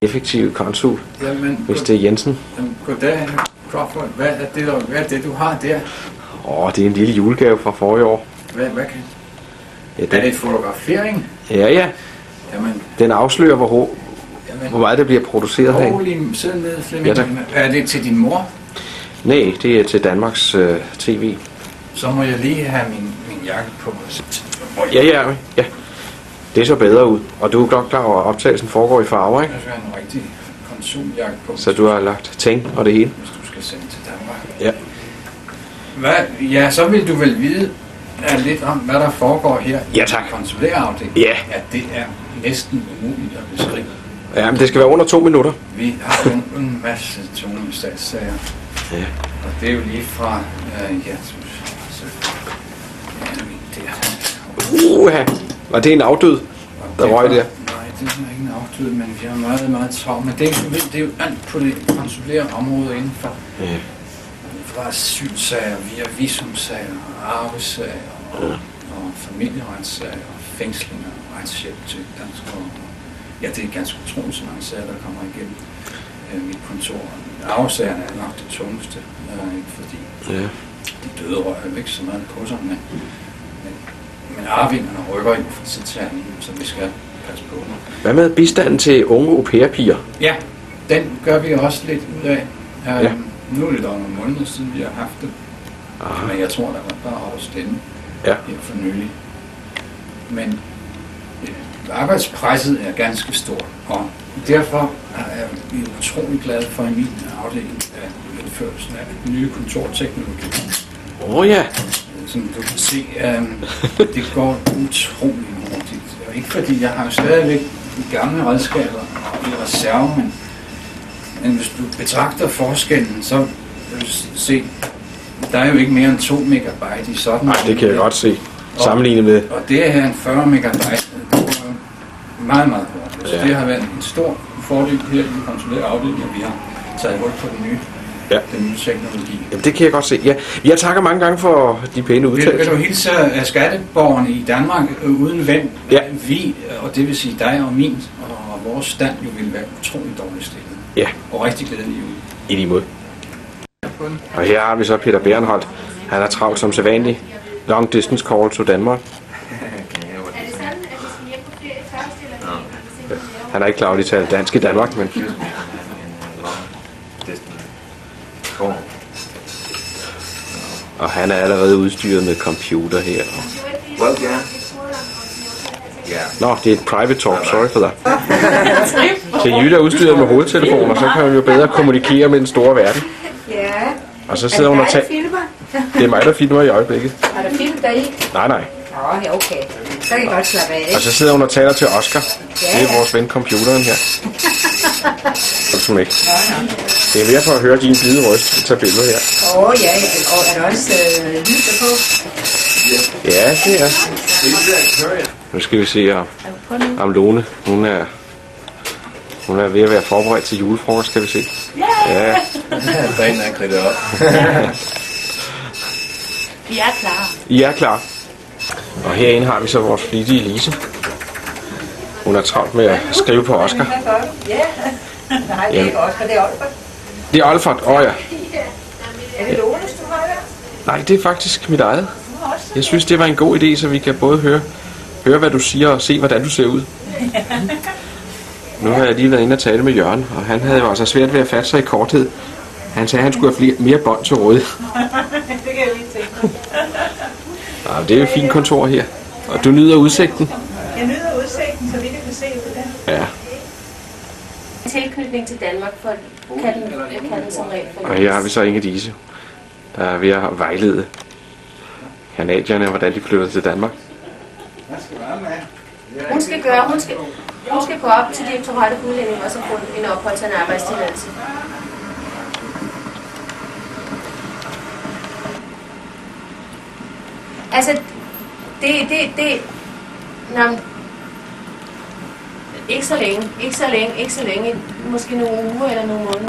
effektive konsul, Jamen, Mr. Jensen. Jamen, goddag, Crawford. Hvad er det, du har der? Det er en lille julegave fra forrige år. Hvad kan? Ja, Er det fotografering? Ja. Jamen, Den afslører, hvor meget det bliver produceret herinde. Holy, sidde ned, Flemming. Ja, tak. Er det til din mor? Nej, det er til Danmarks TV. Så må jeg lige have min jakke på. Ja. Det er så bedre ud. Og du er godt klar over, at optagelsen foregår i farver, ikke? Jeg skal have en rigtig konsuljakke på. Så du har lagt ting og det hele. Hvis du skal sende til Danmark. Ja. Ja, så vil du vel vide lidt om, hvad der foregår her Ja, i tak. konsulærafdelingen. Ja. Det er næsten umuligt at beskrive. Ja, men det skal være under 2 minutter. Vi har jo en masse tunge statssager. Ja. Og det er jo lige fra, Og det er en afdød, der røg der. Nej, det er ikke en afdød, men vi har meget, meget travlt. Men det er jo alt på det konsulære område indenfor. Ja. Fra asylsager, via visumsager, arvesager og familieretssager, og fængslinger, retshjælp til danskere. Ja, det er ganske utroligt, så mange sager, der kommer igennem mit kontor. Arvesagerne er nok det tungeste, fordi de døde rører jo ikke så meget på sig, men arvingerne rykker jo fra tid til anden, så vi skal passe på dem. Hvad med bistanden til unge au pair-piger? Ja, den gør vi også lidt ud af. Nu er det dog nogle måneder siden, vi har haft det. Aha. Men jeg tror, der var bare over stemme her for nylig. Men arbejdspresset er ganske stort, og derfor er vi utrolig glade for i min afdeling af indførelsen af nye kontorteknologi. Ja. Som du kan se, det går utrolig hurtigt. Og ikke fordi jeg har stadigvæk de gamle redskaber i reserve, men hvis du betragter forskellen, så vil du se, der er jo ikke mere end 2 megabyte i sådan. Nej, det kan jeg godt se. Sammenlignet med. Og det her er en 40 megabyte. Det går meget, meget hurtigt. Så det har været en stor fordel her i den konsulære afdeling, at vi har taget hul på den nye teknologi. Jamen, det kan jeg godt se. Ja, jeg takker mange gange for de pæne udtalelser. Vil du hilse af skatteborgerne i Danmark, uden hvem vi, og det vil sige dig og min, og vores stand jo vil være utroligt dårligt stillet. Ja. Og rigtig glædelig jul. I lige måde. Og her har vi så Peter Bernholdt. Han er travlt som sædvanlig. Long distance call to Danmark. Han er ikke klar over, at de taler dansk i Danmark, men... Og han er allerede udstyret med computer her. Nå, det er et private talk, sorry for that. Til Jytte er udstyret med hovedtelefoner, så kan man jo bedre kommunikere med den store verden. Ja. Og så sidder hun og tager... Det er mig, der filmer i øjeblikket. Har der film deri? Nej. Ja, okay. Så kan I godt slappe af, ikke? Og så sidder hun og taler til Oscar. Det er vores ven computeren her. Det er mere for at høre din blide røst tage billeder her. Ja. Og er der også lyd på? Ja, det er. Nu skal vi se om Lone. Hun er ved at være forberedt til julefrokost, skal vi se. Ja. Banen er kridtet op. Vi er klar. I er klar. Og herinde har vi så vores flittige Lise. Hun er travlt med at skrive på Oscar. Ja. Nej, det er ikke Oscar, det er Olfert. Det er Olfert, ja. Er det Lones, du har der? Nej, det er faktisk mit eget. Jeg synes, det var en god idé, så vi kan både høre hvad du siger, og se, hvordan du ser ud. Nu har jeg lige været inde og tale med Jørgen, og han havde jo altså svært ved at fatte sig i korthed. Han sagde, at han skulle have mere bånd til rådighed. Det kan jeg lige tænke. Det er jo et fint kontor her. Og du nyder udsigten? Jeg nyder udsigten, så vi kan se ud af. Ja. Tilknytning til Danmark for kan som regel. Og her har vi så Inge Dise, der er ved at vejlede kanadierne, hvordan de flytter til Danmark. Hun skal gå op til direktoratet for udlænding og så få en opholds- og en arbejdstilladelse. Altså, ikke så længe, måske nogle uger eller nogle måneder.